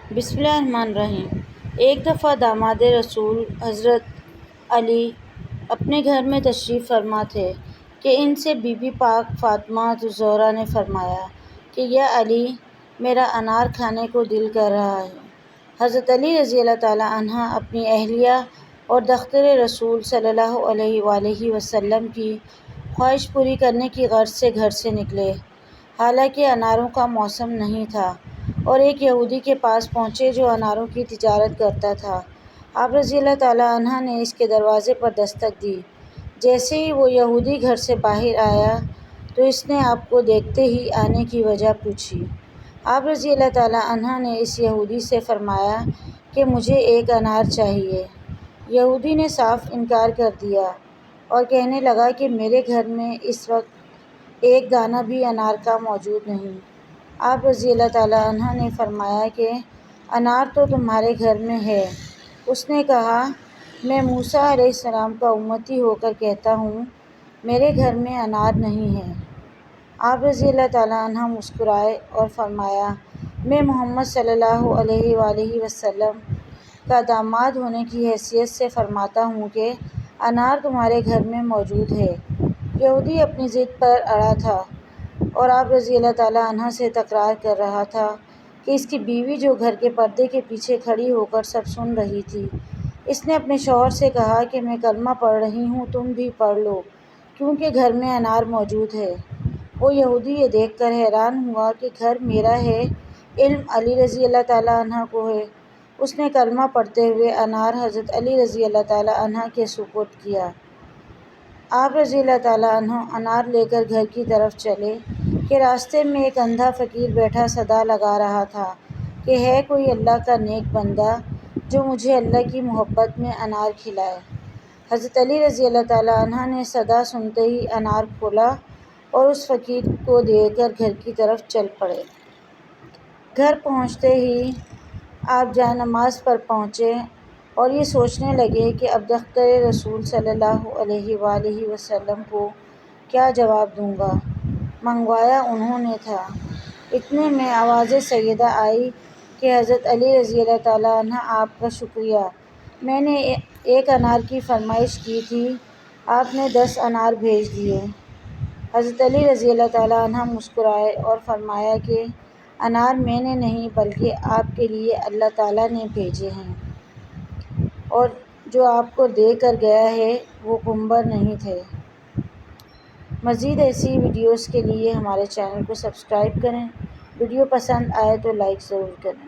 بسم اللہ الرحمن الرحیم۔ ایک دفعہ داماد رسول حضرت علی اپنے گھر میں تشریف فرما تھے کہ ان سے بی بی پاک فاطمہ الزہرا نے فرمایا کہ یا علی، میرا انار کھانے کو دل کر رہا ہے۔ حضرت علی رضی اللہ تعالیٰ عنہ اپنی اہلیہ اور دختر رسول صلی اللہ علیہ وآلہ وسلم کی خواہش پوری کرنے کی غرض سے گھر سے نکلے، حالانکہ اناروں کا موسم نہیں تھا، اور ایک یہودی کے پاس پہنچے جو اناروں کی تجارت کرتا تھا۔ آپ رضی اللہ تعالیٰ عنہ نے اس کے دروازے پر دستک دی۔ جیسے ہی وہ یہودی گھر سے باہر آیا تو اس نے آپ کو دیکھتے ہی آنے کی وجہ پوچھی۔ آپ رضی اللہ تعالیٰ عنہ نے اس یہودی سے فرمایا کہ مجھے ایک انار چاہیے۔ یہودی نے صاف انکار کر دیا اور کہنے لگا کہ میرے گھر میں اس وقت ایک دانہ بھی انار کا موجود نہیں۔ آپ رضی اللہ تعالیٰ عنہ نے فرمایا کہ انار تو تمہارے گھر میں ہے۔ اس نے کہا، میں موسیٰ علیہ السلام کا امتی ہو کر کہتا ہوں، میرے گھر میں انار نہیں ہے۔ آپ رضی اللہ تعالیٰ عنہ مسکرائے اور فرمایا، میں محمد صلی اللہ علیہ وآلہ وسلم کا داماد ہونے کی حیثیت سے فرماتا ہوں کہ انار تمہارے گھر میں موجود ہے۔ یہودی اپنی ضد پر اڑا تھا اور آپ رضی اللہ تعالیٰ عنہ سے تکرار کر رہا تھا کہ اس کی بیوی جو گھر کے پردے کے پیچھے کھڑی ہو کر سب سن رہی تھی، اس نے اپنے شوہر سے کہا کہ میں کلمہ پڑھ رہی ہوں، تم بھی پڑھ لو، کیونکہ گھر میں انار موجود ہے۔ وہ یہودی یہ دیکھ کر حیران ہوا کہ گھر میرا ہے، علم علی رضی اللہ تعالیٰ عنہ کو ہے۔ اس نے کلمہ پڑھتے ہوئے انار حضرت علی رضی اللہ تعالیٰ عنہ کے سپرد کیا۔ آپ رضی اللہ تعالیٰ عنہ انار لے کر گھر کی طرف چلے کہ راستے میں ایک اندھا فقیر بیٹھا صدا لگا رہا تھا کہ ہے کوئی اللہ کا نیک بندہ جو مجھے اللہ کی محبت میں انار کھلائے۔ حضرت علی رضی اللہ تعالیٰ عنہ نے صدا سنتے ہی انار کھولا اور اس فقیر کو دے کر گھر کی طرف چل پڑے۔ گھر پہنچتے ہی آپ جائے نماز پر پہنچے اور یہ سوچنے لگے کہ اب دختر رسول صلی اللہ علیہ وآلہ وسلم کو کیا جواب دوں گا۔ منگوایا انہوں نے تھا۔ اتنے میں آواز سیدہ آئی کہ حضرت علی رضی اللہ تعالیٰ عنہ آپ کا شکریہ، میں نے ایک انار کی فرمائش کی تھی، آپ نے 10 انار بھیج دیے۔ حضرت علی رضی اللہ تعالیٰ عنہ مسکرائے اور فرمایا کہ انار میں نے نہیں بلکہ آپ کے لیے اللہ تعالیٰ نے بھیجے ہیں، اور جو آپ کو دے کر گیا ہے وہ گنبر نہیں تھے۔ مزید ایسی ویڈیوز کے لیے ہمارے چینل کو سبسکرائب کریں۔ ویڈیو پسند آئے تو لائک ضرور کریں۔